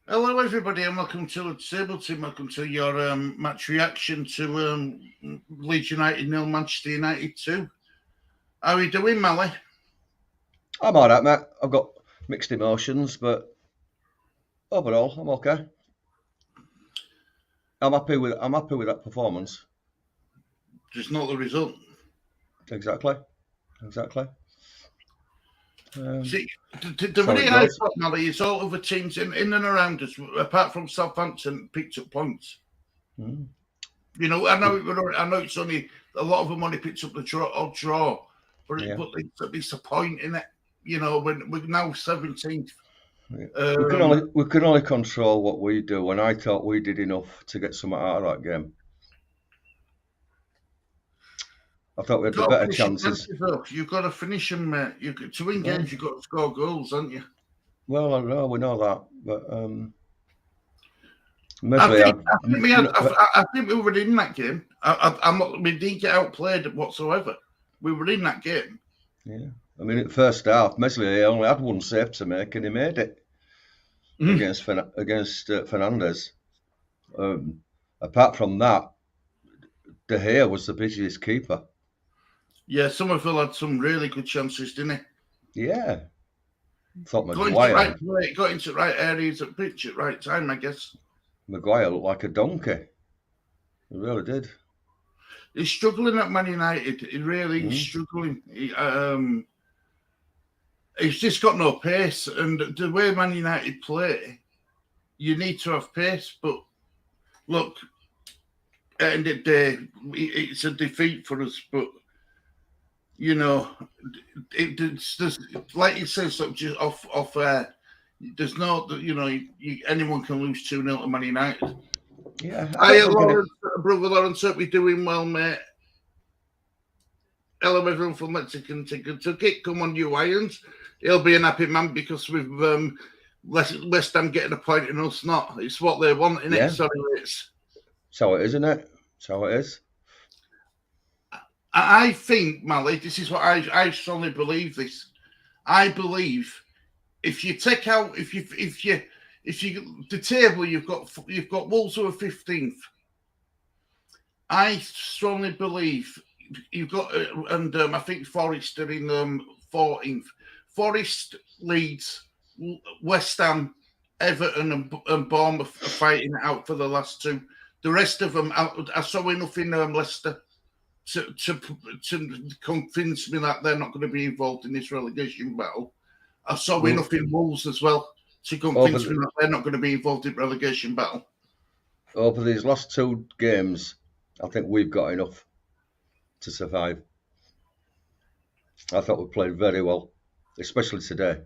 Hello, everybody, and welcome to the Table Team. Welcome to your match reaction to Leeds United 0, Manchester United 2. How are you doing, Mally? I'm all right, mate. I've got mixed emotions, but overall, I'm okay. I'm happy with that performance. Just not the result. Exactly, exactly. Um, See, the that's how really it high goes. spot, Mally, is all other teams in and around us, apart from Southampton, picked up points. Mm. You know, I know it's only a lot of them only picked up the draw, Yeah, it's a point in it. You know, when we're now 17th. yeah. We can Um, only we can only control what we do, and I thought we did enough to get something out of that game. I thought we had the Got to better finish your chances. chances though. You've got to finish them, mate. To win Yeah. games, you've got to score goals, haven't you? Well, I know we know that, but I Mesley think had. I think we had. I think we were in that game. I'm not. We didn't get outplayed whatsoever. We were in that game. Yeah. I mean, at first half, Mesley only had one save to make, and he made it Mm. against Fernandez. Apart from that, De Gea was the busiest keeper. Yeah, Somerville had some really good chances, didn't Yeah, thought he? Got into the Maguire right play, got into the right areas of pitch at right time, I guess. Maguire looked like a donkey. He really did. He's struggling at Man United. He really is Mm. struggling. He's just got no pace, and the way Man United play, you need to have pace. But look, at the end of the day, it's a defeat for us. But you know, it's just like you said, something just off air. There's no, anyone can lose 2-0 to Man United. Yeah, I don't Hiya, think any. Lawrence, brother Lawrence, hope you're doing well, mate. Hello, everyone from Mexican Ticket. Come on, you Irons. He'll be an happy man because we've West Ham getting a point and us not. It's what they want, isn't it? Yeah, Sorry, it's. that's how it is, isn't it? That's how it is. I think, Mally, this is what I strongly believe. This, I believe if you take out if you the table you've got Wolves who are 15th. I strongly believe you've got and I think Forest are in 14th. Forest, Leeds, West Ham, Everton, and Bournemouth are fighting it out for the last two. The rest of them, I saw enough in Leicester to convince me that they're not going to be involved in this relegation battle. I saw Well, enough in Wolves as well to over convince me the, that they're not going to be involved in relegation battle. over these last two games, I think we've got enough to survive. I thought we played very well, especially today.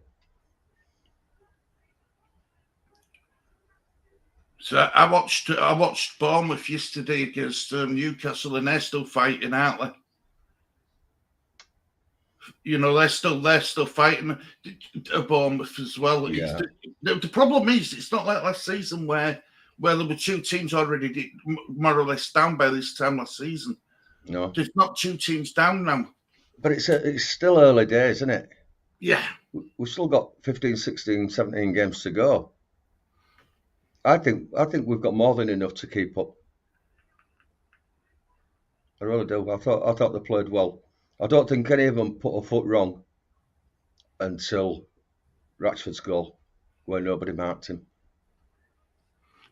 So I watched Bournemouth yesterday against Newcastle, and they're still fighting, aren't they? You know, they're still fighting Bournemouth as well. Yeah, The problem is it's not like last season where there were two teams already more or less down by this time last season. no, There's not two teams down now. but it's still early days, isn't it? Yeah, We've still got 15, 16, 17 games to go. I think we've got more than enough to keep up. I really do. I thought they played well. I don't think any of them put a foot wrong until Rashford's goal, where nobody marked him.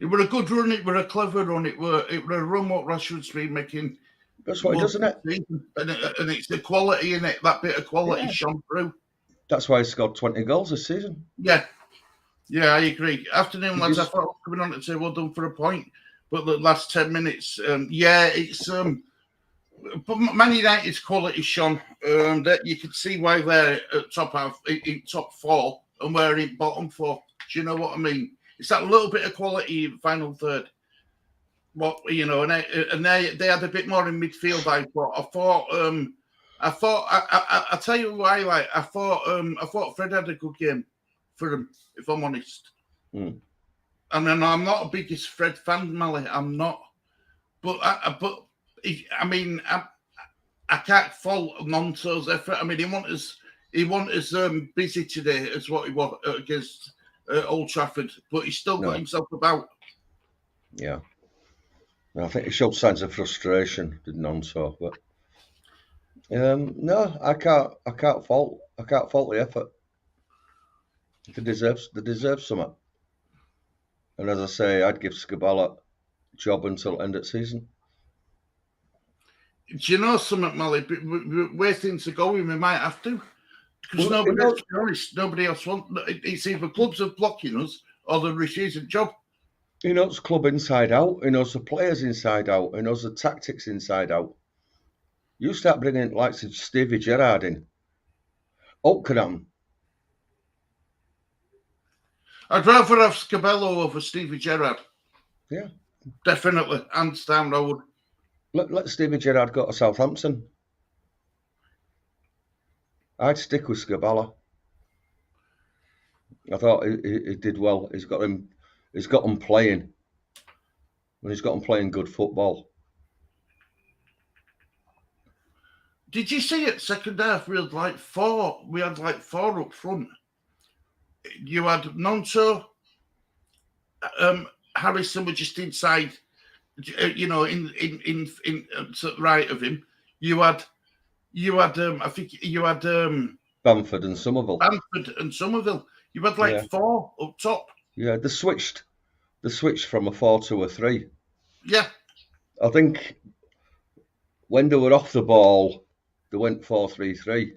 it were a good run. It were a clever run. It were a run what Rashford's been making That's what he most does, isn't of it? the season, and it's the quality in it. That bit of quality Yeah. shone through. That's why he scored 20 goals this season. Yeah, yeah, I agree. Afternoon, He lads. I just, thought I was coming on to say well done for a point, but the last 10 minutes, yeah, it's but Man United's quality shone. That you could see why they're at top half, in top four, and we're in bottom four. Do you know what I mean? It's that little bit of quality in final third. What and they had a bit more in midfield. I tell you why. Like I thought Fred had a good game for him. If I'm honest. mm, And then I'm not a biggest Fred fan, Mally. I'm not. But I can't fault Monto's effort. I mean, he wasn't as busy today as what he was against at Old Trafford, but he's still got No. himself about. Yeah. And I think he showed signs of frustration, didn't Nonso? But no, I can't fault the effort. They deserve something. And as I say, I'd give Skabala a job until end of season. Do you know something, Molly? Where things are going, we might have to. Because Well, to be honest, nobody else wants. It's either clubs are blocking us or they're refusing a job. He knows club inside out. He knows the players inside out. He knows the tactics inside out. You start bringing likes of Stevie Gerrard in. Oakham. I'd rather have Scabello over Stevie Gerrard. Yeah. Definitely. Hands down, I would. Let Stevie Gerrard go to Southampton. I'd stick with Skabala. I thought he did well. He's got him playing. And he's got him playing good football. Did you see it? Second half, we had like four up front. You had Nonso, Harrison were just inside, in to the right of him. You had I think you had Bamford and Somerville. You had like four up top. Yeah, they switched from a 4 to a 3. Yeah. I think when they were off the ball, they went 4-3-3.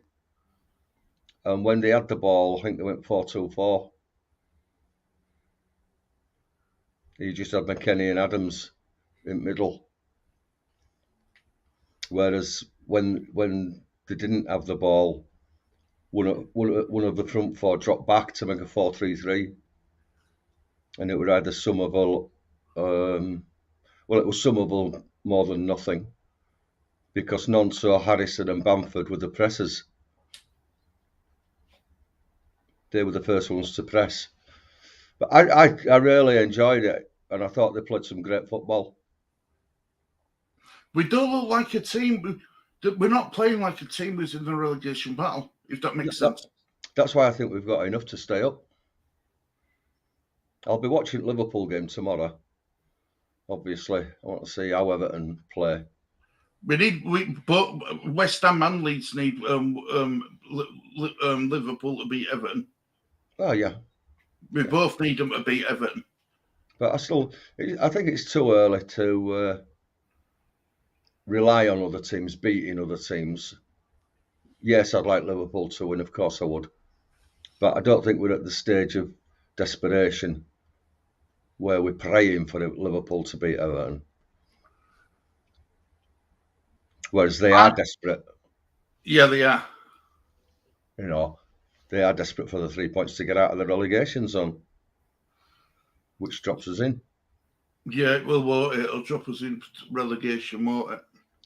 And when they had the ball, I think they went 4-2-4. You just had McKennie and Adams in middle. Whereas when they didn't have the ball, one of the front four dropped back to make a 4-3-3. And it was either Somerville, it was Somerville more than nothing, because Nonso, Harrison and Bamford were the pressers. They were the first ones to press. But I really enjoyed it, and I thought they played some great football. We don't look like a team. We're not playing like a team who's in the relegation battle, if that makes sense. That's why I think we've got enough to stay up. I'll be watching Liverpool game tomorrow. Obviously, I want to see how Everton play. But West Ham and Leeds need Liverpool to beat Everton. Oh yeah, we both need them to beat Everton. But I think it's too early to rely on other teams beating other teams. Yes, I'd like Liverpool to win, of course I would. But I don't think we're at the stage of desperation where we're praying for Liverpool to beat Everton. Whereas they are desperate. Yeah, they are. They are desperate for the 3 points to get out of the relegation zone, which drops us in. Yeah, it'll drop us in relegation, won't it?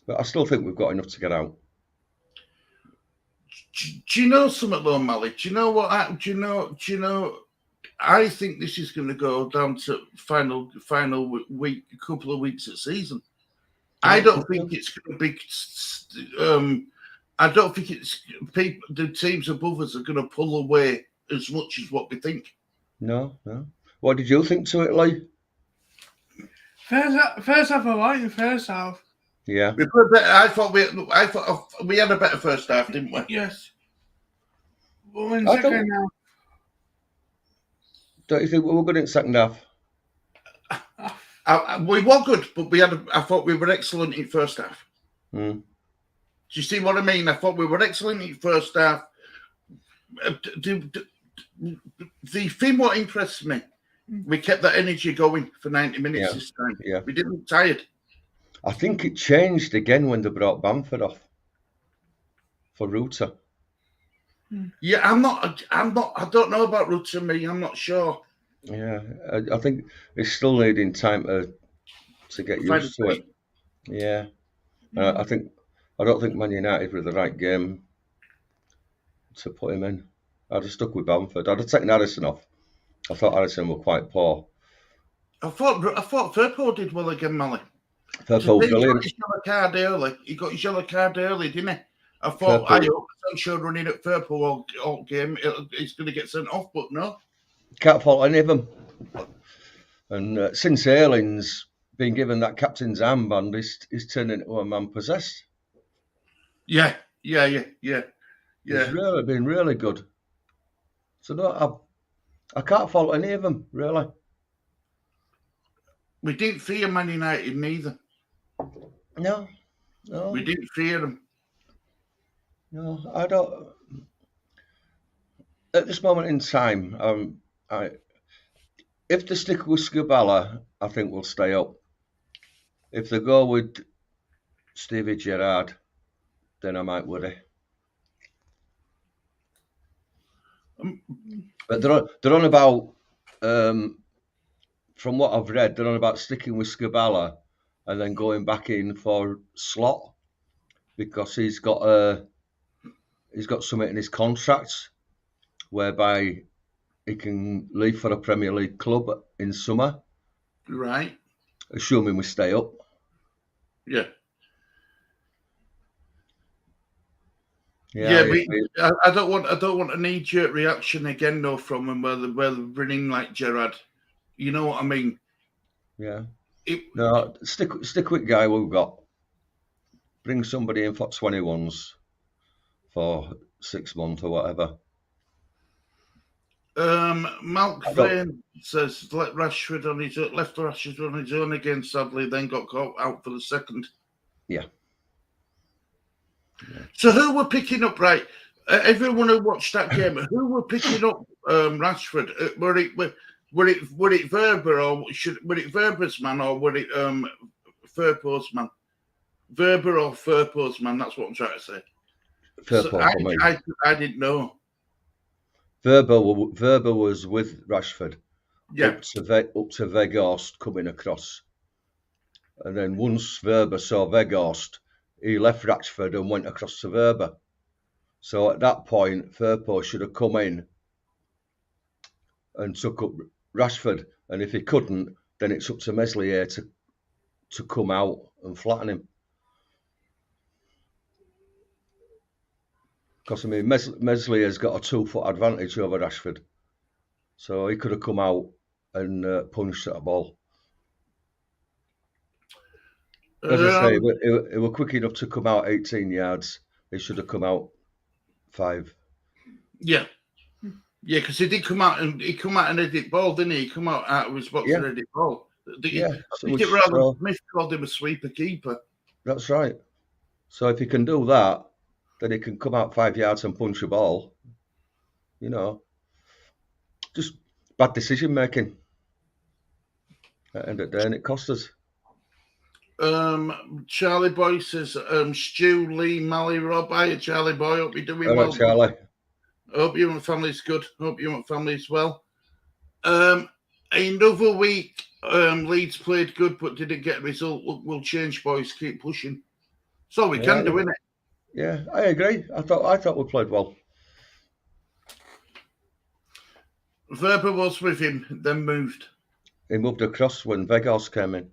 But I still think we've got enough to get out. Do you know something though, Mally? Do you know what? Do you know? I think this is going to go down to final week, a couple of weeks of season. I don't think it's going to be. I don't think it's the teams above us are going to pull away as much as what we think. No. What did you think to it, Lee? First half, I liked the first half. Yeah. We put better. I thought we had a better first half, didn't we? Yes. But in second half. Don't you think we were good in second half? We were good, but I thought we were excellent in first half. Mm. Do you see what I mean? I thought we were excellent in first half. The thing what impressed me, we kept that energy going for 90 minutes this time. Yeah. We didn't look tired. I think it changed again when they brought Bamford off for Ruta. Yeah, I don't know about Ruta and me. I'm not sure. Yeah, I think it's still needing time to get used to it. Yeah. I don't think Man United were the right game to put him in. I'd have stuck with Bamford. I'd have taken Harrison off. I thought Harrison were quite poor. I thought Firpo did well again, Mally. Firpo brilliant. He got his yellow card early, didn't he? I thought I hope Sancho running at Firpo all game. He's going to get sent off, but no. Can't fault any of them. And since Ayling's been given that captain's armband, he's turned into a man possessed. Yeah. He's really been really good. So no, I can't fault any of them, really. We didn't fear Man United neither. No. We didn't fear them. No, I don't. At this moment in time, if they stick with Scabala, I think we'll stay up. If they go with Stevie Gerrard, then I might worry. But they're on about, from what I've read, they're on about sticking with Scabala and then going back in for Slot because he's got something in his contract whereby he can leave for a Premier League club in summer. Right. Assuming we stay up. Yeah. Yeah, I don't want a knee-jerk reaction again though from them where they're bringing like Gerrard. You know what I mean? Yeah. No, stick with guy we've got. Bring somebody in for 21s for 6 months or whatever. Malk Vane says left Rashford on his own again, sadly, then got caught out for the second. Yeah. So who were picking up, right? Everyone who watched that game, who were picking up Rashford? Were it Verber or were it Verber's man or were it Firpo's man? Verber or Firpo's man? That's what I'm trying to say. Firpo for me. I didn't know. Verber was with Rashford. Yeah. Up to Weghorst coming across, and then once Verber saw Weghorst, he left Rashford and went across to Verber. So at that point, Firpo should have come in and took up Rashford, and if he couldn't, then it's up to Meslier to come out and flatten him. Because I mean, Meslier's got a 2-foot advantage over Rashford, so he could have come out and punched at a ball. As I say, it were quick enough to come out 18 yards. He should have come out 5. Yeah, because he did come out and edit ball, didn't he? He come out of his box and edit ball. Yeah, Smith called him a sweeper keeper. That's right. So if he can do that, then he can come out 5 yards and punch a ball. You know, just bad decision making. At the end of the day, and it cost us. Charlie Boy says, Stu, Lee, Mally, Rob. Hiya, Charlie Boy. Hope you're doing well. Charlie. Hope you and family's good. Hope you and family's well. Another week, Leeds played good but didn't get a result. We'll change, boys. Keep pushing. So we can do, innit? Yeah, I agree. I thought we played well. Verber was with him, then moved. He moved across when Weghorst came in,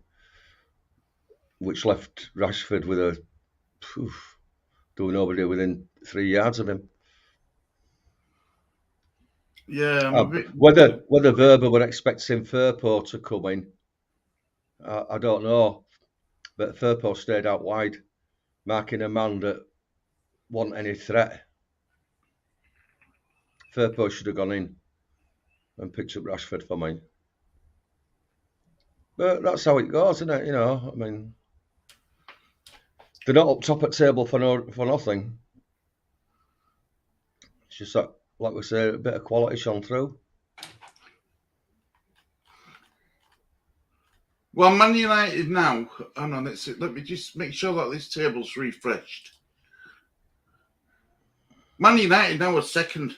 which left Rashford with doing nobody within 3 yards of him. Yeah. Whether Verber were expecting Firpo to come in, I don't know. But Firpo stayed out wide, marking a man that wasn't any threat. Firpo should have gone in and picked up Rashford for me. But that's how it goes, isn't it? You know, I mean, they're not up top at table for nothing. It's just that, like we say, a bit of quality shone through. Well, Man United now. Hang on, let me just make sure that this table's refreshed. Man United now are second.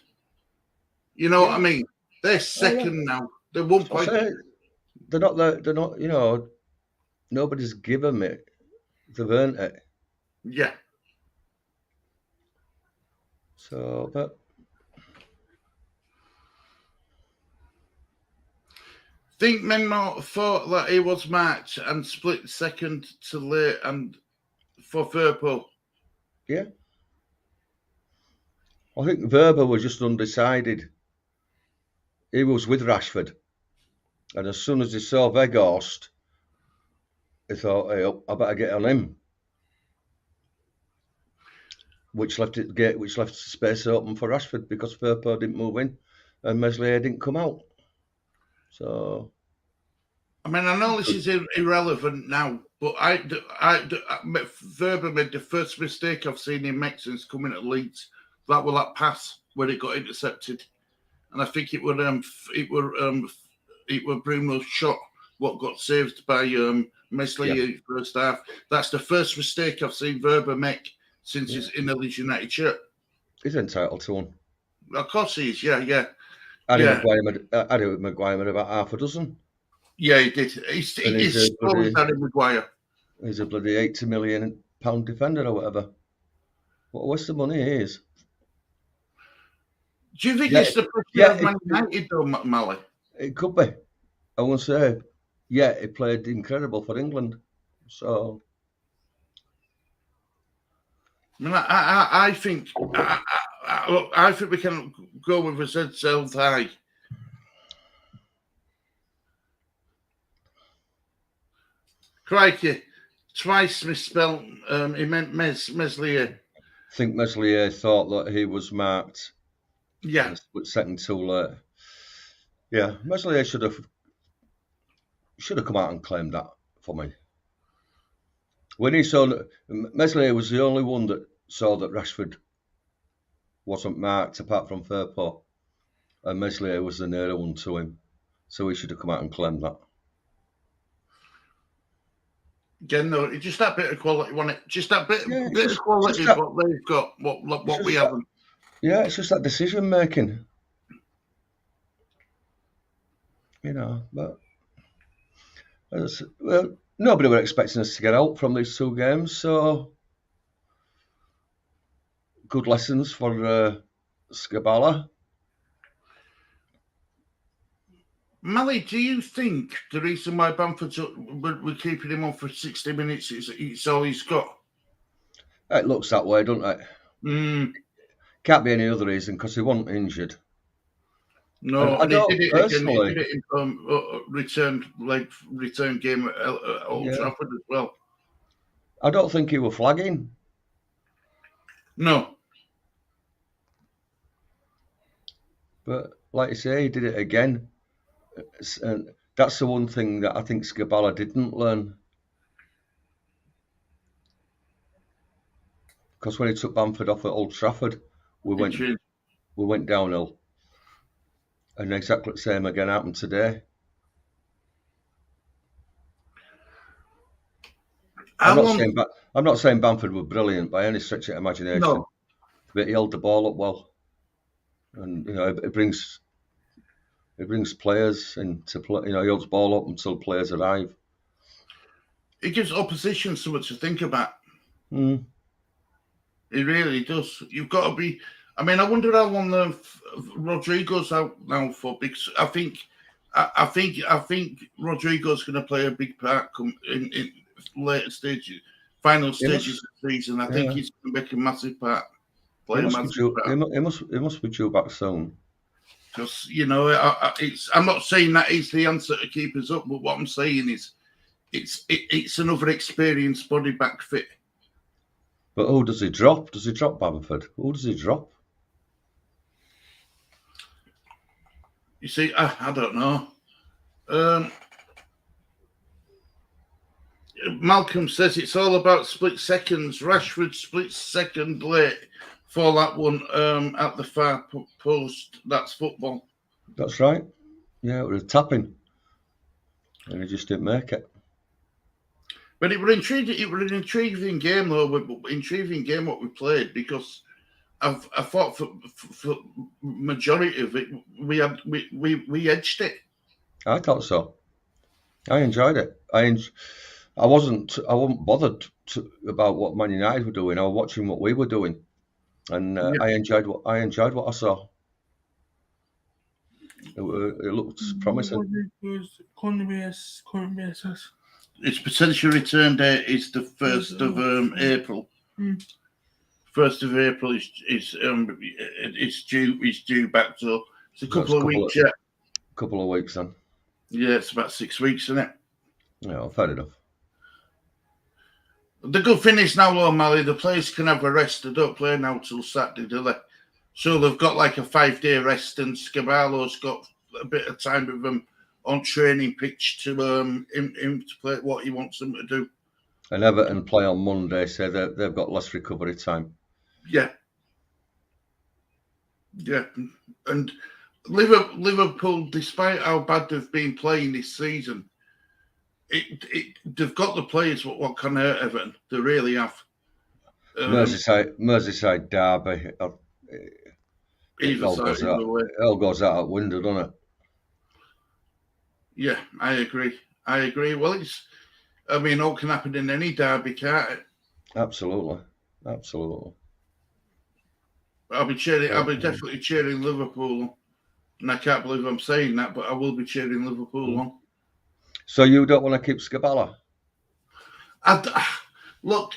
You know what I mean? They're second now. They're 1 point. They're not. They're not. You know, nobody's given it. They've earned it. Yeah. So, but think Menmo thought that he was match and split second to late and for Firpo. Yeah. I think Verber was just undecided he was with Rashford, and as soon as he saw Weghorst, he thought, "Hey, I better get on him," which left space open for Rashford because Firpo didn't move in, and Meslier didn't come out. So, I mean, I know this is irrelevant now, but Verba made the first mistake I've seen him make since coming to Leeds. That was that pass where it got intercepted, and I think it were Bruno's shot what got saved by Meslier first half. That's the first mistake I've seen Verba make since he's in the Leeds United shirt. He's entitled to one. Of course he is, yeah. Harry Maguire made about half a dozen. Yeah, he did. He's slow as Harry Maguire. He's a bloody £80 million defender or whatever. What a waste of money he is. Do you think it's the pressure of Man United, though, Mally? It could be. I won't say. Yeah, he played incredible for England. So, I mean, I think I think we can go with a heads held high. Crikey, twice misspelled. He meant Meslier. I think Meslier thought that he was marked. Yeah. Split second too late. Yeah, Meslier should have come out and claimed that for me. When he saw that, Meslier was the only one that saw that Rashford wasn't marked apart from Firpo, and Meslier was the nearer one to him, so he should have come out and claimed that. Again, though, it's just that bit of quality, wasn't it? Just that bit of quality, what they've got, what we haven't. Yeah, it's just that decision making. You know, but well, nobody were expecting us to get out from these two games, so good lessons for Scabala. Mally, do you think the reason why we're keeping him on for 60 minutes is it's all he's got? It looks that way, doesn't it? Can't be any other reason because he wasn't injured. No, and he did it personally. Again, he did it in return game at Old Trafford as well. I don't think he was flagging. No. But like you say, he did it again. And that's the one thing that I think Scabala didn't learn. Because when he took Bamford off at Old Trafford, we went downhill. And exactly the same again happened today. I'm not saying Bamford were brilliant by any stretch of imagination. No. But he held the ball up well. And you know, it brings players into play. You know, he holds the ball up until players arrive. It gives opposition something to think about. It really does. You've got to be. I mean, I wonder how long Rodrigo's out now for, because I think Rodrigo's going to play a big part in later stages, final stages of the season. I think he's going to make a massive part. He must be due back soon. Because, you know, I'm not saying that is the answer to keep us up, but what I'm saying is it's another experienced body back fit. But who does he drop? Does he drop Bamford? Who does he drop? You see, I don't know. Malcolm says it's all about split seconds. Rashford split second late for that one at the far post. That's football. That's right. Yeah, it was a tapping, and he just didn't make it. But it was intriguing. It was an intriguing game, though. Intriguing game what we played, because I thought for majority of it we edged it. I thought so. I enjoyed it. I wasn't bothered about what Man United were doing. I was watching what we were doing, and I enjoyed what I saw. It looked promising. Its potential return date is the 1st of April. 1st of April is due back, so it's a couple of weeks yet. couple of weeks then. Yeah, it's about 6 weeks, isn't it? Yeah, fair enough. The good thing is now, O'Malley, the players can have a rest. They don't play now till Saturday, do they? So they've got like a 5-day rest, and Scaballo's got a bit of time with them on training pitch to him to play what he wants them to do. And Everton play on Monday, so they've got less recovery time. Yeah. Yeah. And Liverpool, despite how bad they've been playing this season, they've got the players what can hurt Everton. They really have. Merseyside derby. It all goes out window, doesn't it? Yeah, I agree. Well, all can happen in any derby, can't it? Absolutely. I'll be definitely cheering Liverpool, and I can't believe I'm saying that, but I will be cheering Liverpool on. So you don't want to keep Scaballa? Look,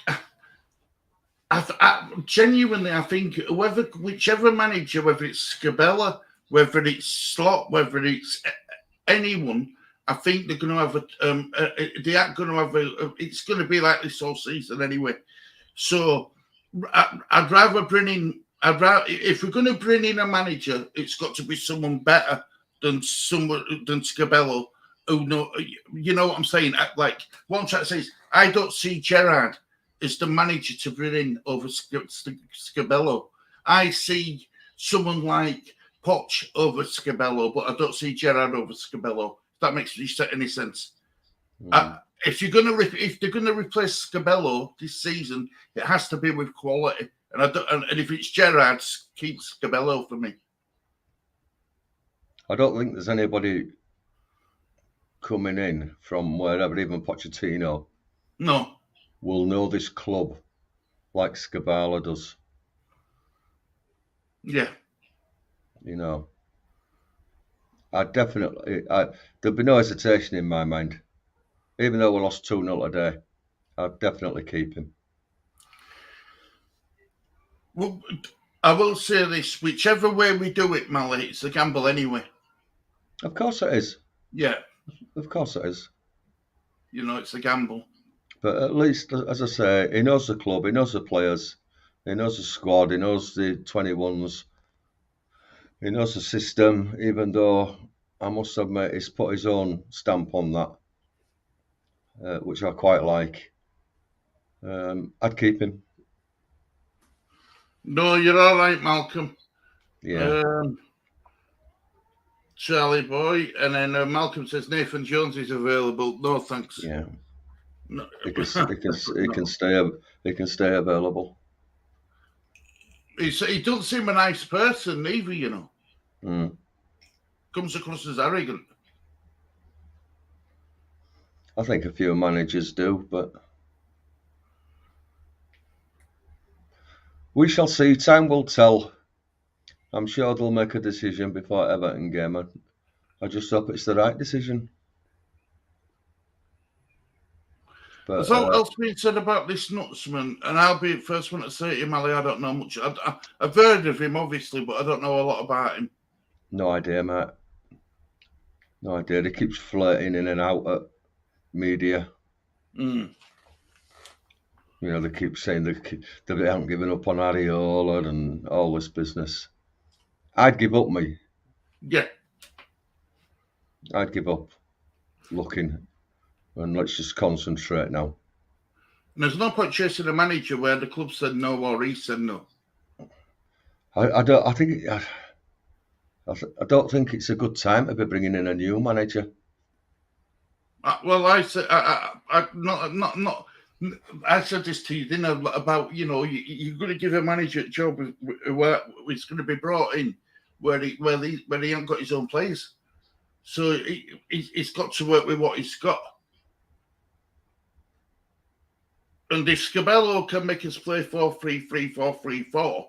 genuinely, I think whichever manager, whether it's Scabella, whether it's Slot, whether it's anyone, I think they're going to have it's going to be like this all season anyway. So I'd rather bring in. If we're going to bring in a manager, it's got to be someone better than Scabello. Who know, you know what I'm saying? Like what I'm trying to say is, I don't see Gerrard as the manager to bring in over Scabello. I see someone like Poch over Scabello, but I don't see Gerrard over Scabello. If that makes any sense. If they're going to replace Scabello this season, it has to be with quality. And if it's Gerrard, keep Scabello for me. I don't think there's anybody coming in from wherever, even Pochettino. No. Will know this club like Scabala does. Yeah. You know. There'd be no hesitation in my mind. Even though we lost 2-0 today, I'd definitely keep him. Well, I will say this, whichever way we do it, Mally, it's a gamble anyway. Of course it is. Yeah. Of course it is. You know, it's a gamble. But at least, as I say, he knows the club, he knows the players, he knows the squad, he knows the 21s, he knows the system, even though I must admit he's put his own stamp on that, which I quite like. I'd keep him. No, you're all right, Malcolm. Yeah. Charlie boy, and then Malcolm says Nathan Jones is available. No, thanks. Yeah. No. He can stay available. He doesn't seem a nice person either, you know. Comes across as arrogant. I think a few managers do, but we shall see. Time will tell. I'm sure they'll make a decision before Everton game. I just hope it's the right decision. But, there's all else being said about this Nutsman, and I'll be the first one to say to him, Ali, I don't know much. I've heard of him, obviously, but I don't know a lot about him. No idea, mate. No idea. He keeps flirting in and out at media. You know, they keep saying they haven't given up on Areola and all this business. I'd give up, me. Yeah. I'd give up looking, and let's just concentrate now. And there's no point chasing a manager where the club said no or he said no. I don't think it's a good time to be bringing in a new manager. Well, I said I said this to you, didn't I, about, you know, you're going to give a manager a job where it's going to be brought in where he hasn't got his own players. So he's got to work with what he's got. And if Scabello can make us play 4-3-3, 4-3-4,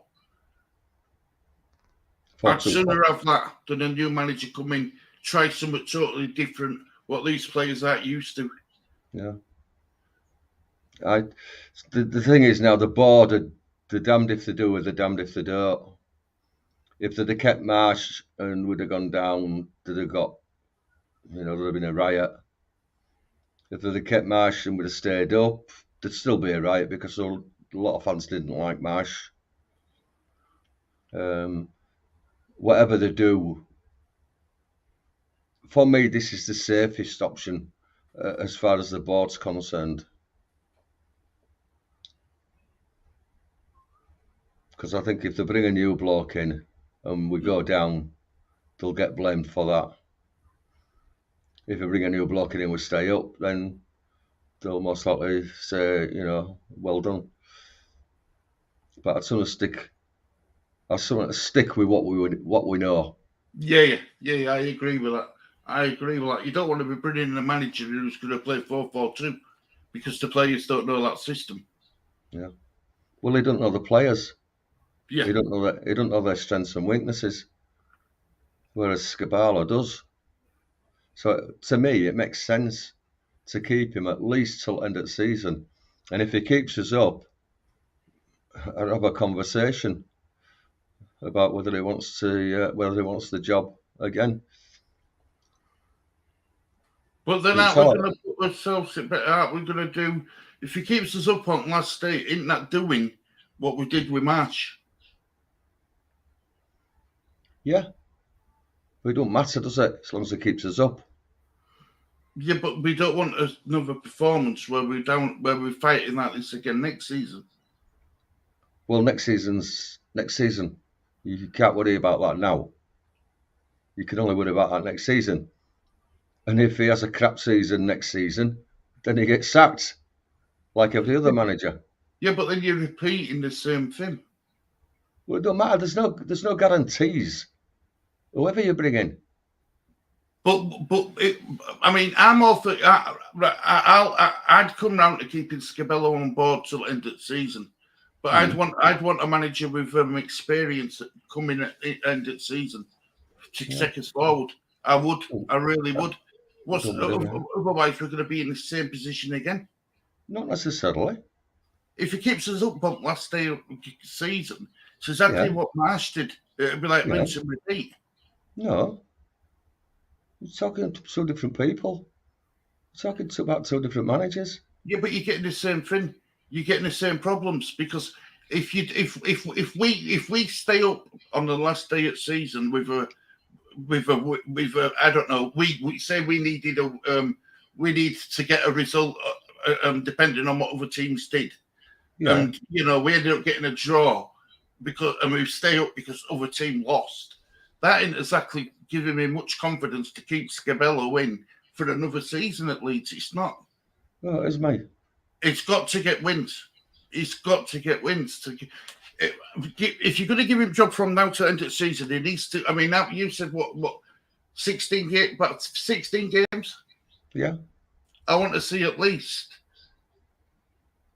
I'd sooner have that than a new manager come in, try something totally different, what these players aren't used to. Yeah. The thing is now, the board are the damned if they do, or the damned if they don't. If they'd have kept Marsh and would have gone down, they'd have got there'd have been a riot. If they'd have kept Marsh and would have stayed up, there'd still be a riot because a lot of fans didn't like Marsh. Whatever they do, for me, this is the safest option as far as the board's concerned. Because I think if they bring a new bloke in and we go down, they'll get blamed for that. If they bring a new bloke in and we stay up, then they'll most likely say, well done. But I'd sort of stick with what we know. Yeah, I agree with that. You don't want to be bringing in a manager who's going to play 4-4-2 because the players don't know that system. Yeah. Well, they don't know the players. Yeah. He don't know their strengths and weaknesses, whereas Scabala does. So to me, it makes sense to keep him at least till end of the season, and if he keeps us up, I'd have a conversation about whether he wants the job again. But then aren't we going to put ourselves? Aren't we going to do? If he keeps us up on last day, isn't that doing what we did with March? Yeah. But it don't matter, does it? As long as it keeps us up. Yeah, but we don't want another performance where we're fighting like this again next season. Well, next season. You can't worry about that now. You can only worry about that next season. And if he has a crap season next season, then he gets sacked, like every other manager. Yeah, but then you're repeating the same thing. Well, it don't matter. There's no guarantees. Whoever you bring in. I'm all for. I'd come round to keeping Scabello on board till the end of the season, but I'd want a manager with experience coming at the end of the season to take us forward. I would. I really would. Otherwise, we're going to be in the same position again. Not necessarily. If he keeps us up on last day of the season, it's exactly what Marsh did. It'd be like rinse and repeat. No. You're talking to two different people. You're talking about two different managers. Yeah, but you're getting the same thing. You're getting the same problems because if we stay up on the last day of season with a I don't know, we say we need to get a result depending on what other teams did. Yeah. And we ended up getting a draw and we stay up because other team lost. That ain't exactly giving me much confidence to keep Scabello in for another season at Leeds. It's not. No, it is, mate. It's got to get wins. He's got to get wins. If you're going to give him a job from now to the end of the season, he needs to. I mean, now you said what 16 games? Yeah. I want to see at least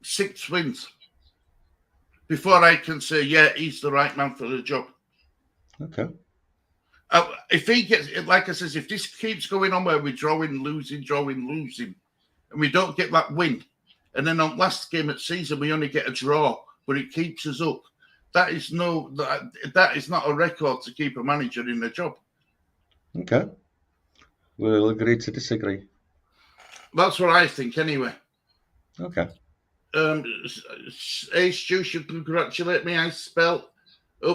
6 wins before I can say, yeah, he's the right man for the job. Okay. If he gets, like I says, if this keeps going on where we're drawing, losing, and we don't get that win, and then on last game of season we only get a draw, but it keeps us up, that is not a record to keep a manager in the job. Okay. We'll agree to disagree. That's what I think, anyway. Okay. Stu should congratulate me. I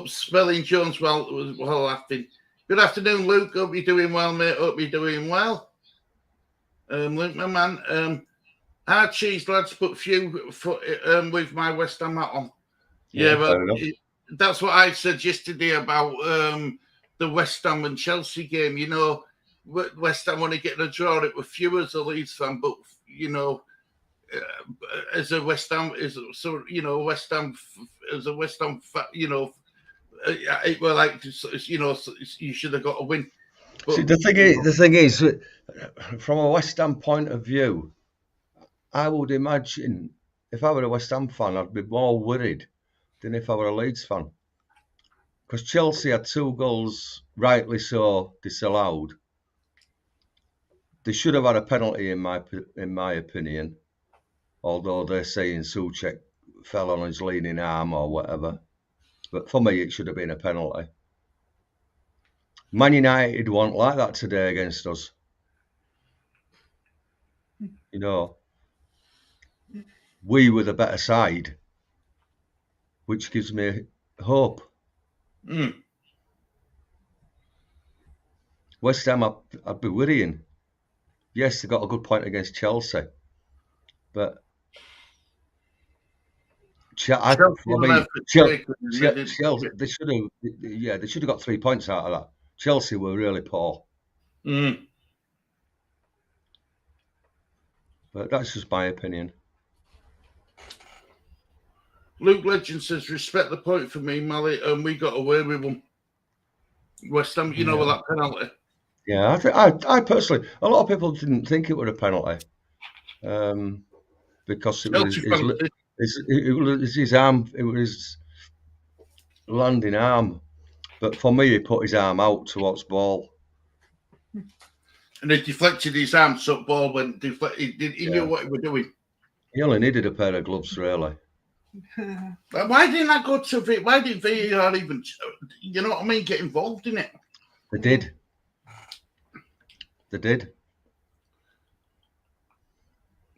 spelling Jones while laughing. Good afternoon, Luke. Hope you're doing well, mate. Hope you're doing well. Luke, my man. Hard cheese, lads, but few with my West Ham hat on. Yeah, but that's what I said yesterday about the West Ham and Chelsea game. West Ham only getting a draw. It were few as a Leeds fan, but as a West Ham, it were like you should have got a win. But, see, the thing is, from a West Ham point of view, I would imagine if I were a West Ham fan, I'd be more worried than if I were a Leeds fan, because Chelsea had 2 goals, rightly so, disallowed. They should have had a penalty in my opinion, although they're saying Souček fell on his leaning arm or whatever. But for me, it should have been a penalty. Man United weren't like that today against us. You know, we were the better side, which gives me hope. Mm. West Ham, I'd be worrying. Yes, they got a good point against Chelsea, but I mean, Chelsea, they should have. Yeah, they should have got 3 points out of that. Chelsea were really poor, but that's just my opinion. Luke Legend says, "Respect the point for me, Mally, and we got away with them." West Ham, you know, with that penalty. Yeah, I personally, a lot of people didn't think it was a penalty, because it was his arm, it was his landing arm. But for me, he put his arm out towards ball. And he deflected his arm, so ball went deflected. He knew what he was doing. He only needed a pair of gloves, really. Why didn't I go to why didn't VAR even, you know what I mean, get involved in it? They did. They did.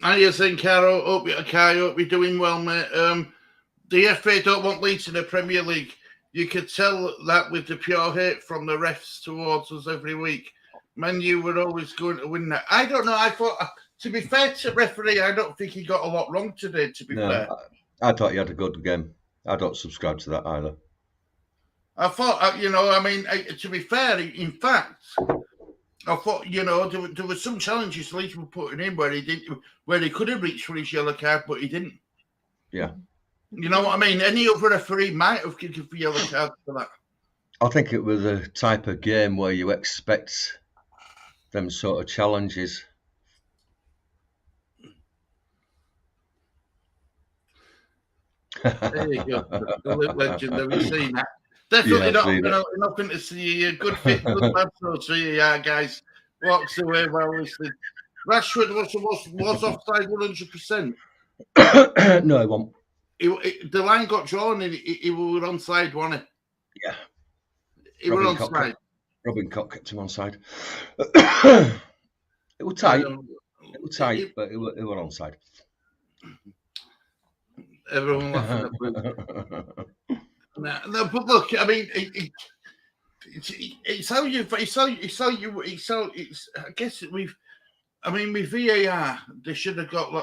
How you think, Caro? Hope you're doing well, mate. The FA don't want Leeds in the Premier League. You could tell that with the pure hate from the refs towards us every week. Man, you were always going to win that. I don't know. I thought, to be fair to referee, I don't think he got a lot wrong today, to be fair. I thought he had a good game. I don't subscribe to that either. I thought, you know, I mean, to be fair, in fact, I thought, you know, there were some challenges Leeds were putting in where he could have reached for his yellow card, but he didn't. Yeah. You know what I mean? Any other referee might have given for yellow card for that. I think it was a type of game where you expect them sort of challenges. There you go. The Luke Legend. Have you seen that? Definitely not going to see a good fit, good bad. So yeah, guys, walks away well listed. Rashford was offside 100%. No, he won't. The line got drawn and he was onside, wasn't it? Yeah. He was onside. Robin Koch kept him onside. It was tight. It was tight, but it was onside. Everyone laughing at no, but look, I mean, it's how you. I guess with VAR, they should have got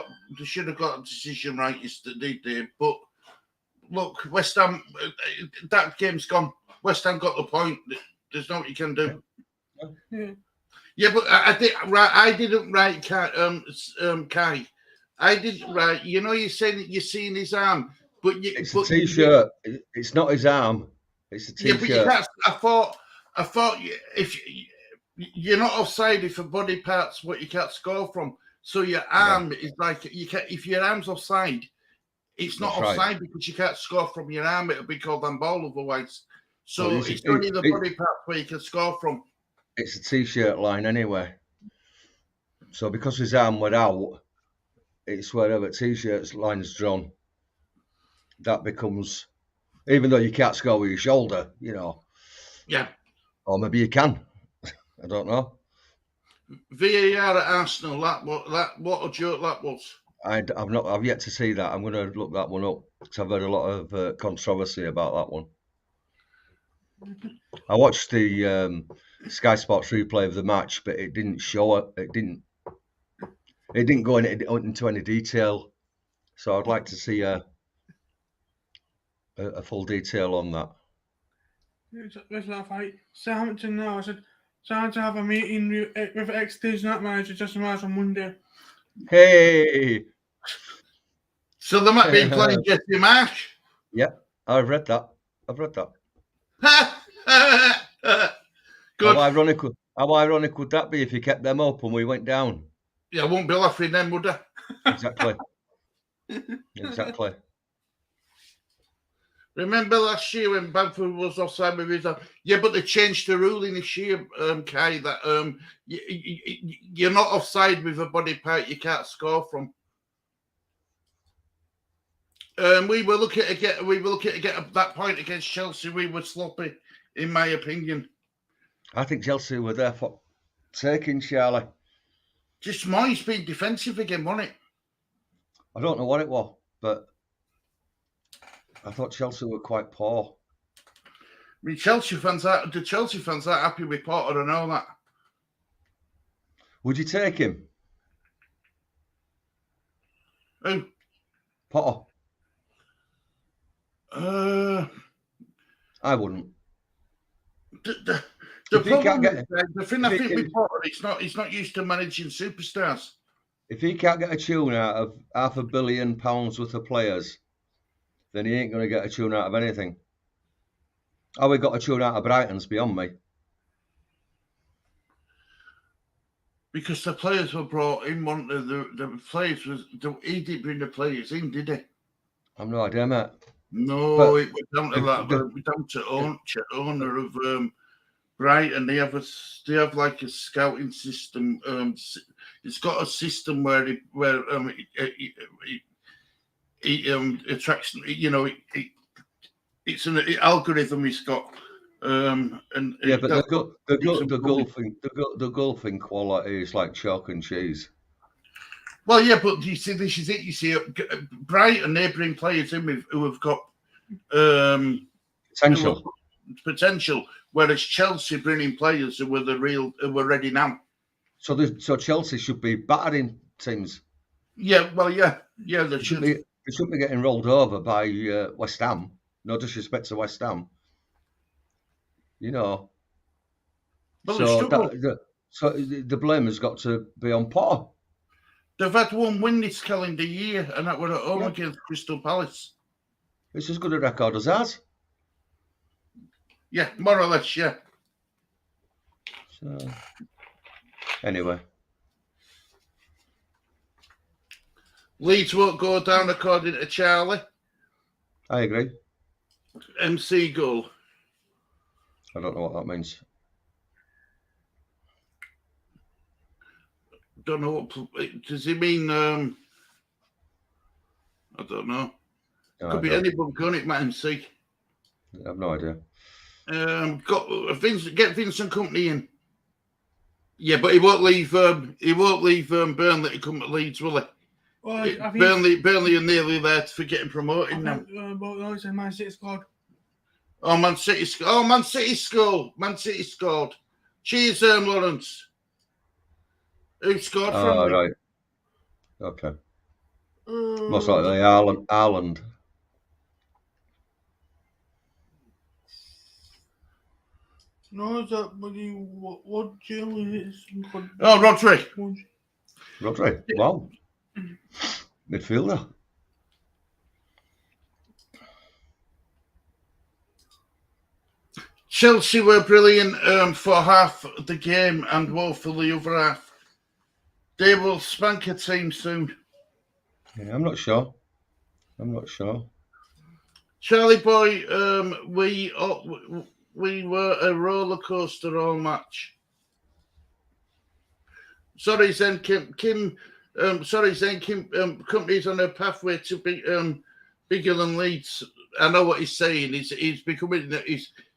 a decision right yesterday. But look, West Ham, that game's gone. West Ham got the point. There's nothing you can do. Yeah, but I didn't write Kai. I didn't write. You know, you're saying that you're seeing his arm. But it's a t-shirt. It's not his arm. It's a t-shirt. Yeah, but I thought if you're not offside if a body part's what you can't score from. So your arm is like you can. If your arm's offside, it's not offside because you can't score from your arm. It'll be called handball otherwise. So it's only the body part where you can score from. It's a t-shirt line anyway. So because his arm went out, it's wherever t-shirt's line is drawn. That becomes, even though you can't score with your shoulder, you know. Yeah. Or maybe you can. I don't know. VAR at Arsenal. What a joke that was. I've yet to see that. I'm going to look that one up because I've heard a lot of controversy about that one. I watched the Sky Sports replay of the match, but it didn't show it. It didn't go into any detail. So I'd like to see a full detail on that. Where's that fight? Southampton now. I said, trying to have a meeting with ex-Disney manager Justin Rice on Monday. Hey! So they might be playing Jesse Marsh? Yeah, I've read that. Good. How ironic would that be if you kept them up and we went down? Yeah, I won't be laughing then, would I? Exactly. Remember last year when Bamford was offside with his arm? Yeah, but they changed the ruling this year, Kai, that you're not offside with a body part you can't score from. We were looking to get that point against Chelsea. We were sloppy, in my opinion. I think Chelsea were there for taking, Charlie. Just Moyes being defensive again, wasn't it? I don't know what it was, but I thought Chelsea were quite poor. I mean, the Chelsea fans aren't happy with Potter and all that. Would you take him, Who? Potter? I wouldn't. The If he problem can't is, get- the thing if I he think can- with Potter, he's not used to managing superstars. If he can't get a tune out of £500 million worth of players, then he ain't going to get a tune out of anything. How we got a tune out of Brighton's beyond me. Because the players were brought in, the players he didn't bring the players in, did he? I've no idea, mate. No, But it was down to that. It was down to owner of Brighton. They have like a scouting system. It's got a system where it attracts. You know, it's an algorithm he's got. And yeah, but the golfing quality is like chalk and cheese. Well, yeah, but you see, this is it. You see, Brighton, they bring players in who have got potential, whereas Chelsea bringing players who were ready now. So Chelsea should be battering teams. Yeah, well, yeah, they should. They shouldn't be getting rolled over by West Ham. No disrespect to West Ham. You know. Well, so the blame has got to be on Potter. They've had one win this calendar year, and that were at home against Crystal Palace. It's as good a record as ours. Yeah, more or less, yeah. So, anyway. Leeds won't go down according to Charlie. I agree. MC goal. I don't know what that means. Don't know what does he mean. I don't know. Could be anybody, can't it, Matt MC? I have no idea. Get Vincent Kompany in. Yeah, but he won't leave. He won't leave Burnley to come to Leeds, will he? Well, I think Burnley are nearly there for getting promoted now. But it's a Man City squad. Oh, Man City scored. Man City scored. Cheers, Lawrence. Who scored from? Oh, right. Okay. Most likely Ireland. No, is that what jail is it? Oh, Rodri. Rodri. Wow. Midfielder. Chelsea were brilliant for half the game and woeful the other half. They will spank a team soon. Yeah, I'm not sure. Charlie boy, we were a roller coaster all match. Sorry, Zen Kim. Company's on a pathway to be bigger than Leeds. I know what he's saying. He's becoming.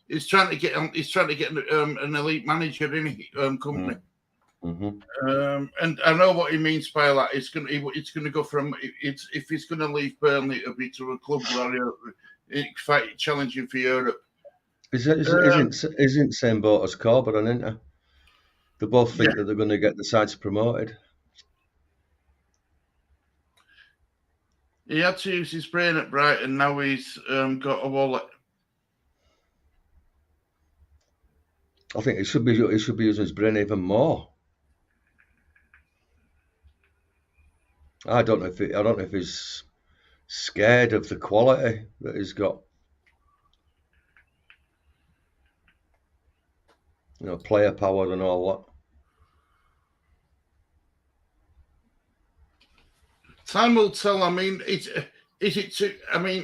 He's trying to get. He's trying to get an elite manager in company. Mm-hmm. And I know what he means by that. It's going to go from. If he's going to leave Burnley, it'll be to a club where he's fight challenging for Europe. Isn't same boat as Corbyn, isn't it? They both think that they're going to get the sides promoted. He had to use his brain at Brighton. Now he's got a wallet. I think he should be using his brain even more. I don't know if he's scared of the quality that he's got. You know, player power and all that. Time will tell. I mean,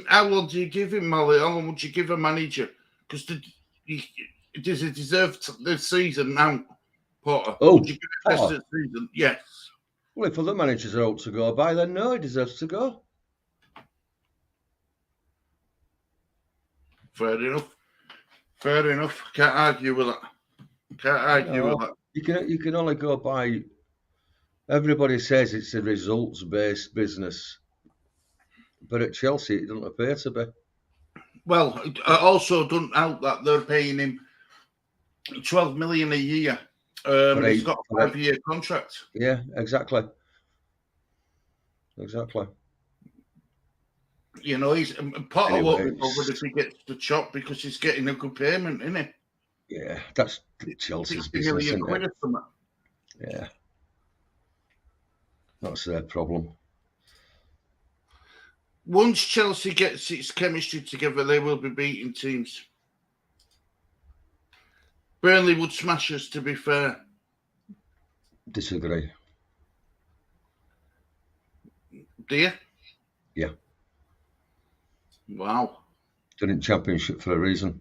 how long do you give him, Molly? How long would you give a manager? Because does he deserve the season now, Potter? Oh, would you give him the rest of the season? Yes. Well, if other managers are out to go by, then no, he deserves to go. Fair enough. Can't argue with that. You can only go by Everybody says it's a results-based business, but at Chelsea it doesn't appear to be. Well, I also don't doubt that they're paying him 12 million a year. He's got a 5-year contract. Yeah, exactly. Exactly. You know, he's part of what Anyway, we're covered if he gets the chop because he's getting a good payment, isn't he? Yeah, that's Chelsea's 60 business, million isn't quid it? or something. Yeah. That's their problem. Once Chelsea gets its chemistry together, they will be beating teams. Burnley would smash us, to be fair. Disagree. Do you? Yeah. Wow. They're in Championship for a reason.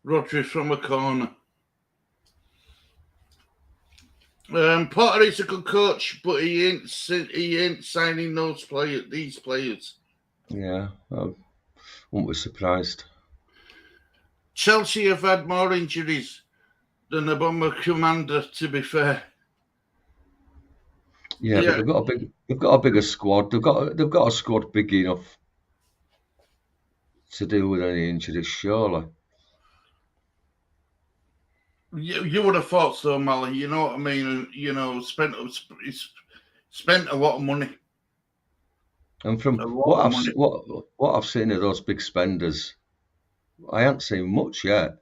Rodri from a corner. Potter is a good coach, but he ain't signing these players. Yeah, I won't be surprised. Chelsea have had more injuries than a bomber commander, to be fair. Yeah, but they've got a bigger squad. They've got a squad big enough to deal with any injuries, surely. You would have thought so, Mally. You know what I mean? And, you know, spent a lot of money. And from what I've seen of those big spenders, I haven't seen much yet.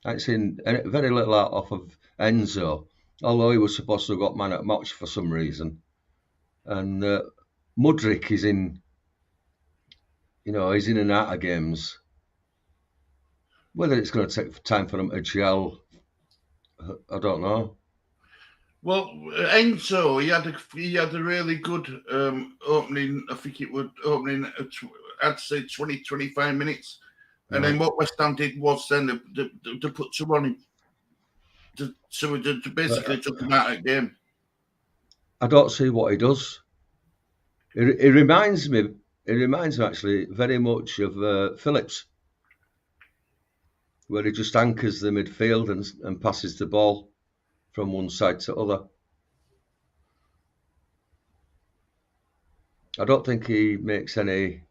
I haven't seen very little out off of Enzo, although he was supposed to have got man at match for some reason. And Mudryk is in, he's in and out of games. Whether it's going to take time for him to gel, I don't know. Well, Enzo, he had a really good opening. I think it would opening. I'd say 20, 25 minutes, and then what West Ham did was then they put two on him. So they basically took him out of the game. I don't see what he does. It reminds me actually very much of Phillips, where he just anchors the midfield and passes the ball from one side to other. I don't think he makes any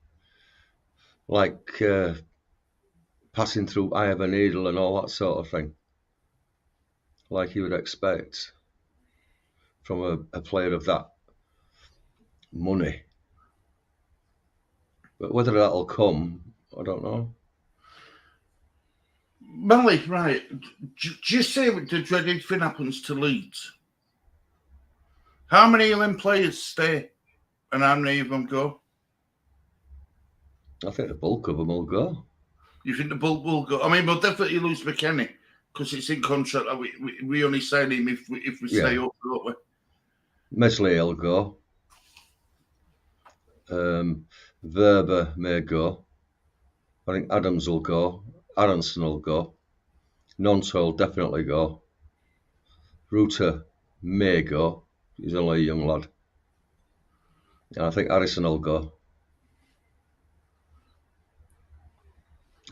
passing through eye of a needle and all that sort of thing, like you would expect from a player of that money. But whether that'll come, I don't know. Mally, right. Just say what the dreaded thing happens to Leeds. How many of them players stay and how many of them go? I think the bulk of them will go. You think the bulk will go? I mean, we'll definitely lose McKennie because it's in contract. We only sign him if we stay up, don't we? Mesley will go. Verba may go. I think Adams will go. Aronson will go. Nonto will definitely go. Ruta may go. He's only a young lad. And I think Harrison will go.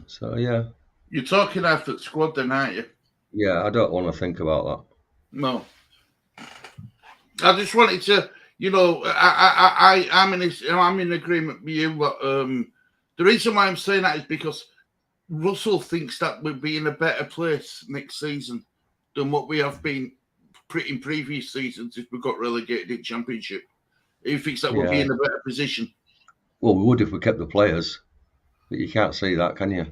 So, yeah. You're talking half the squad then, aren't you? Yeah, I don't want to think about that. No. I just wanted to, I'm in agreement with you. But, the reason why I'm saying that is because Russell thinks that we'll be in a better place next season than what we have been in previous seasons if we got relegated in Championship. He thinks that we'll be in a better position. Well, we would if we kept the players. But you can't see that, can you?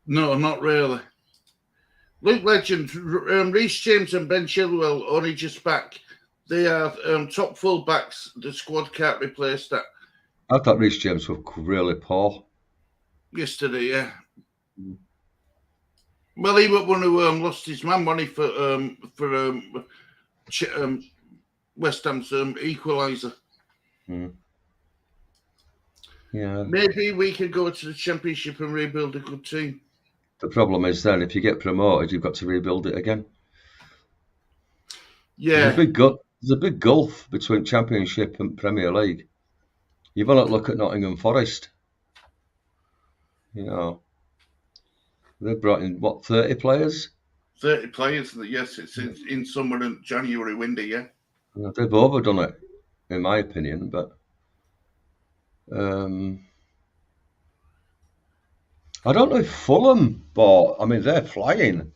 No, not really. Luke Legend, Reece James and Ben Chilwell only just back. They are top full backs. The squad can't replace that. I thought Reece James was really poor yesterday, yeah. Well, he was one who lost his man money for West Ham's equaliser. Yeah. Maybe we could go to the Championship and rebuild a good team. The problem is then if you get promoted, you've got to rebuild it again. Yeah. There's a big gulf between Championship and Premier League. You've got to look at Nottingham Forest. They've brought in, 30 players? 30 players. Yes, it's in summer and January window. Yeah. They've overdone it, in my opinion. But I don't know if Fulham bought. I mean, they're flying.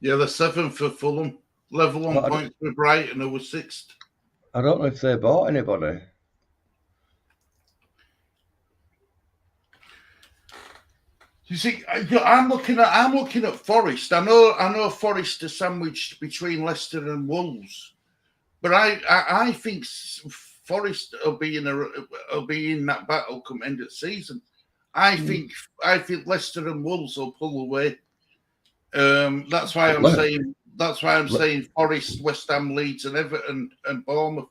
Yeah, they're 7th for Fulham. Level on But points with Brighton, who was 6th. I don't know if they bought anybody. You see, I'm looking at Forest. I know Forest are sandwiched between Leicester and Wolves, but I think Forest will be in that battle come end of season. I think Leicester and Wolves will pull away. That's why I'm saying Forest, West Ham, Leeds, and Everton and Bournemouth.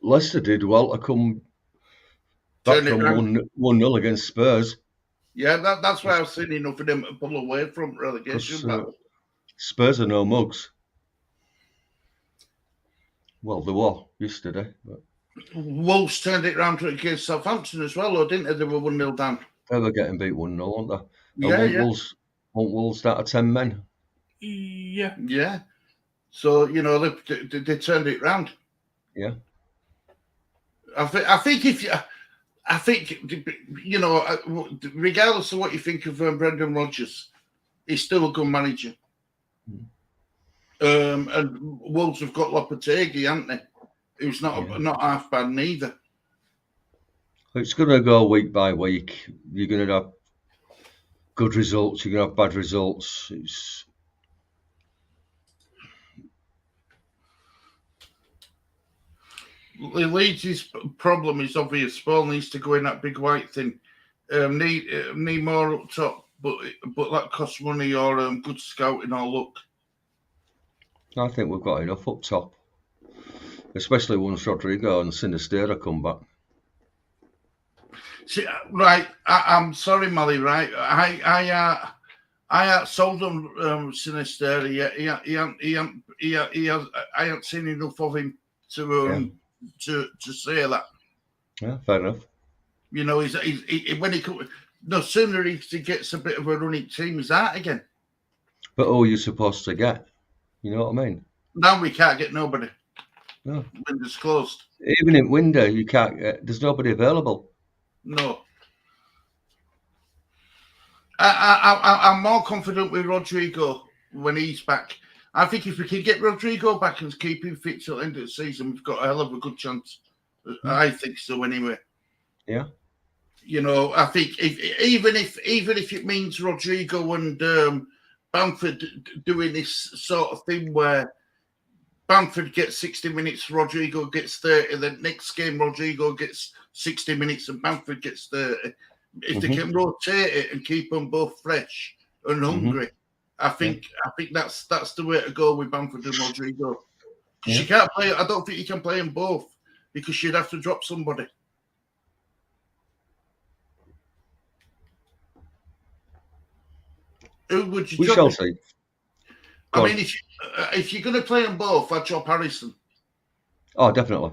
Leicester did well to come back from 1-0 against Spurs. Yeah, that's why I was saying enough of them to pull away from relegation. Spurs are no mugs. Well, they were yesterday. But Wolves turned it round against Southampton as well, or didn't they? They were 1-0 down. they were getting beat 1-0, weren't they? Yeah. Wolves start at 10 men. Yeah. Yeah. So, they turned it round. Yeah. I think regardless of what you think of Brendan Rodgers, he's still a good manager. And Wolves have got Lopetegui, haven't they? Who's not half bad neither. It's going to go week by week. You're going to have good results. You're going to have bad results. Leeds' problem is obvious. Paul needs to go in that big white thing. Need more up top, but that costs money or good scouting or luck. I think we've got enough up top, especially once Rodrigo and Sinisterra come back. See, right, I'm sorry, Mally. Right, I sold him Sinisterra yet. I haven't seen enough of him to say that. Yeah, fair enough. No sooner he gets a bit of a running team, he's out again. But who are you supposed to get? You know what I mean? Now we can't get nobody. No. Window's closed. Even in window, you can't get. There's nobody available. No. I'm more confident with Rodrigo when he's back. I think if we can get Rodrigo back and keep him fit till the end of the season, we've got a hell of a good chance. I think so anyway. Yeah. I think even if it means Rodrigo and Bamford doing this sort of thing where Bamford gets 60 minutes, Rodrigo gets 30, then next game Rodrigo gets 60 minutes and Bamford gets 30. If they can rotate it and keep them both fresh and hungry, I think that's the way to go with Bamford and Rodrigo. Because you can't play. I don't think you can play them both because you'd have to drop somebody. Who would you? We shall see. I mean, if you're going to play them both, I'd drop Harrison. Oh, definitely.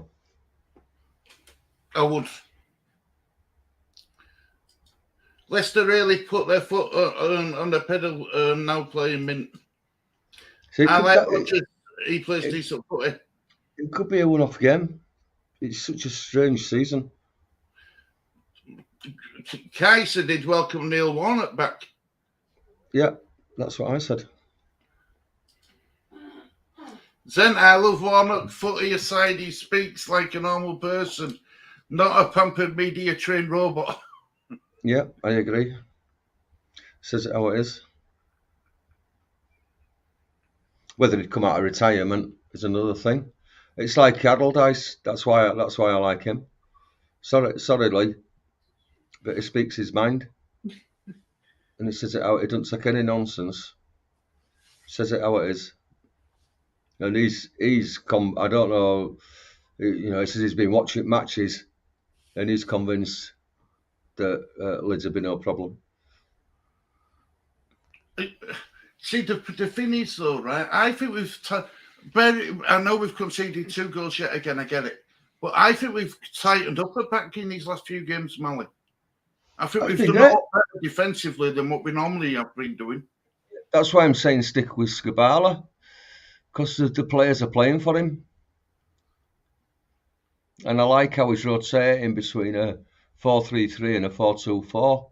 I would. Leicester really put their foot on the pedal now playing mint. See, I like Rodgers. He plays decent footy. It could be a one-off game. It's such a strange season. Kaiser did welcome Neil Warnock back. Yeah, that's what I said. Zen, I love Warnock. Footy aside, he speaks like a normal person, not a pampered media-trained robot. Yeah, I agree. Says it how it is. Whether he'd come out of retirement is another thing. It's like Allardyce. That's why I like him. Sorry, Lee, but he speaks his mind, and he says it how he doesn't take any nonsense. Says it how it is, and he's come. I don't know. He says he's been watching matches, and he's convinced that Leeds have been no problem. See, the thing is, though, right? I think I know we've conceded 2 goals yet again. I get it, but I think we've tightened up the back in these last few games, Mally. I think we've done a lot better defensively than what we normally have been doing. That's why I'm saying stick with Skabala, because the players are playing for him. And I like how he's rotating between a 4-3-3 and a 4-2-4.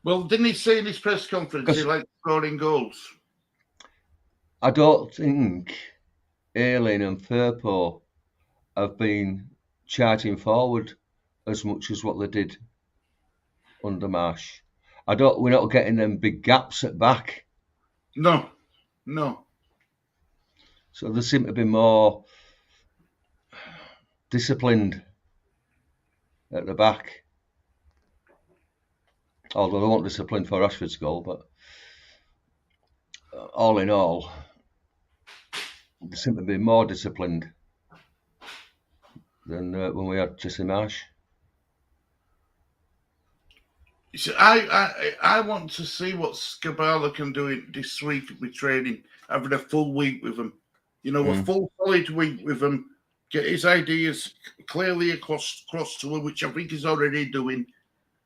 Well, didn't he say in his press conference he likes scoring goals? I don't think Ayling and Firpo have been charging forward as much as what they did under Marsh. We're not getting them big gaps at back. No. So they seem to be more disciplined at the back. Although they weren't disciplined for Rashford's goal, but all in all, they seem to be more disciplined than when we had Jesse Marsh. See, I want to see what Skabala can do this week with training, having a full week with him. A full solid week with him. Get his ideas clearly across to him, which I think he's already doing.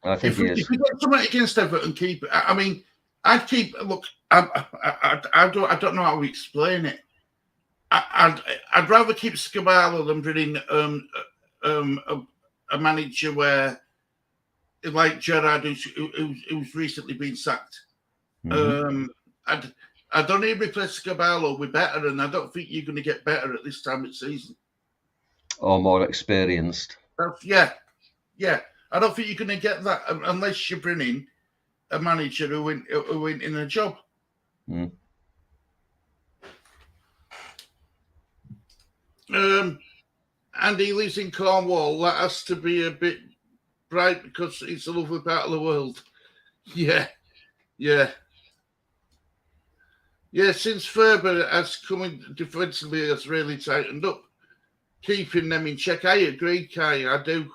I think he is. If we got something against Everton, keep. I mean, I'd keep. Look, I don't know how to explain it. I'd rather keep Skabala than bringing a manager where, like Gerrard, who's recently been sacked. Mm-hmm. I'd only replace Skabala with better, and I don't think you're going to get better at this time of the season. Or more experienced. Yeah. I don't think you're going to get that unless you bring in a manager who went in a job. Mm. And he lives in Cornwall. That has to be a bit bright because it's a lovely part of the world. Yeah. Since Ferber has come in defensively, has really tightened up, keeping them in check. I agree, Kai. I do.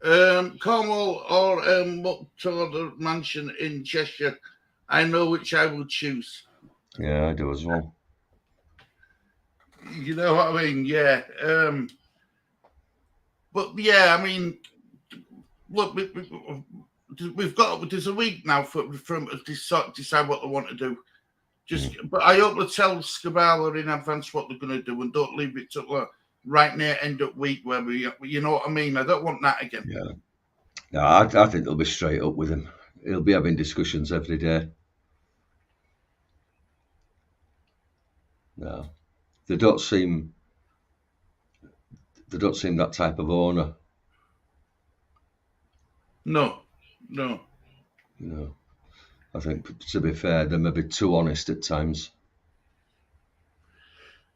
Cornwall or Muttled Mansion in Cheshire. I know which I would choose. Yeah, I do as well. You know what I mean? Yeah. But yeah, I mean, look, there's a week now from to decide what they want to do. But I hope they tell Skabala in advance what they're going to do and don't leave it to right near end of week where you know what I mean? I don't want that again. Yeah. No, I think they'll be straight up with him. He'll be having discussions every day. No, they don't seem that type of owner. No. I think, to be fair, they may be too honest at times.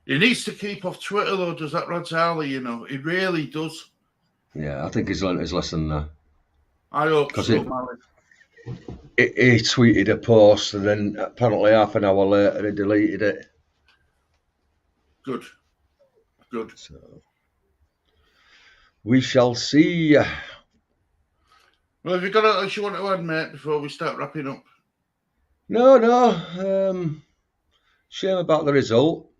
He needs to keep off Twitter, though, does that Radzali, He really does. Yeah, I think he's learnt his lesson there. I hope so, he tweeted a post and then apparently half an hour later he deleted it. Good. So, we shall see. Well, have you got anything else you want to add, mate, before we start wrapping up? No. Shame about the result.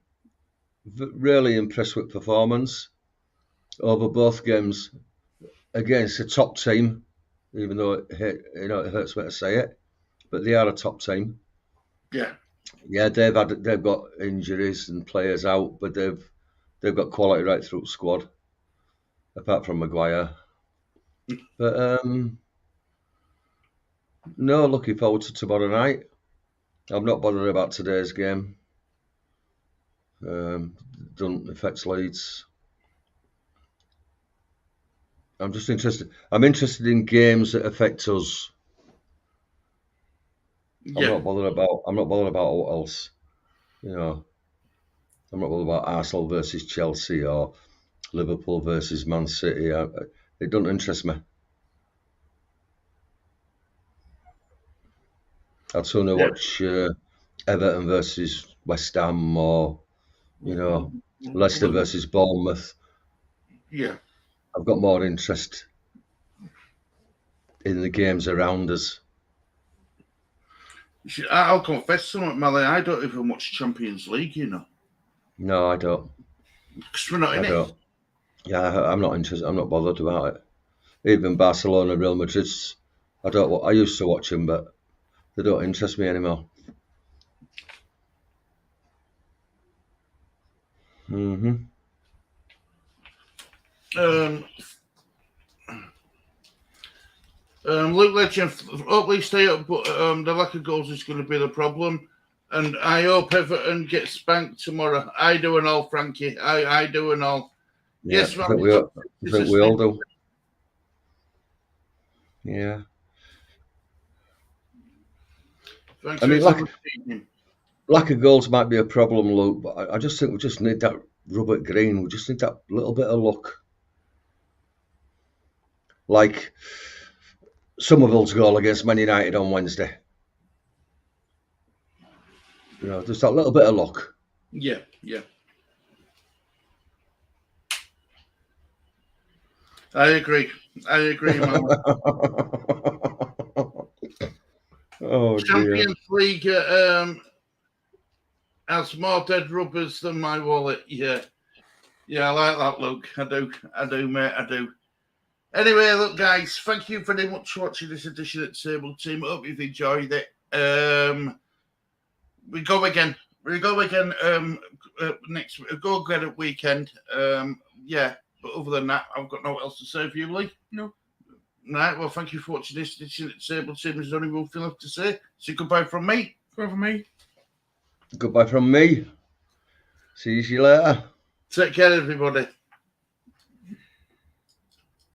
Really impressed with performance over both games against a top team, even though it hurts me to say it, but they are a top team. Yeah, they've got injuries and players out, but they've got quality right through the squad, apart from Maguire. But no, looking forward to tomorrow night. I'm not bothered about today's game. Doesn't affect Leeds. I'm just interested. I'm interested in games that affect us. Yeah. I'm not bothered about what else. I'm not bothered about Arsenal versus Chelsea or Liverpool versus Man City. It doesn't interest me. I'd sooner watch Everton versus West Ham or, Leicester versus Bournemouth. Yeah. I've got more interest in the games around us. I'll confess something, Mally. I don't even watch Champions League, No, I don't. Because we're not in it. Yeah, I'm not interested. I'm not bothered about it. Even Barcelona, Real Madrid, I used to watch them, but they don't interest me anymore. Luke Legend, hopefully stay up, but the lack of goals is going to be the problem. And I hope Everton gets spanked tomorrow. I do and all, Frankie. I do and all. Yeah, Yes, I think we all do. Yeah. Thanks I mean, for listening. Lack of goals might be a problem, Luke, but I just think we just need that Robert Green. We just need that little bit of luck. Like Somerville's goal against Man United on Wednesday. You know, just that little bit of luck. Yeah. I agree, man. Oh, Champions League has more dead rubbers than my wallet. Yeah, I like that, Luke. I do, mate. I do. Anyway, look, guys, thank you very much for watching this edition of Table Team. I hope you've enjoyed it. We go again next week. Go again at weekend. Yeah, but other than that, I've got no else to say for you, Lee. No. Right, well, thank you for watching this edition of Table Team. There's only one thing left to say. So goodbye from me. Goodbye from me. Goodbye from me. See you later. Take care, everybody.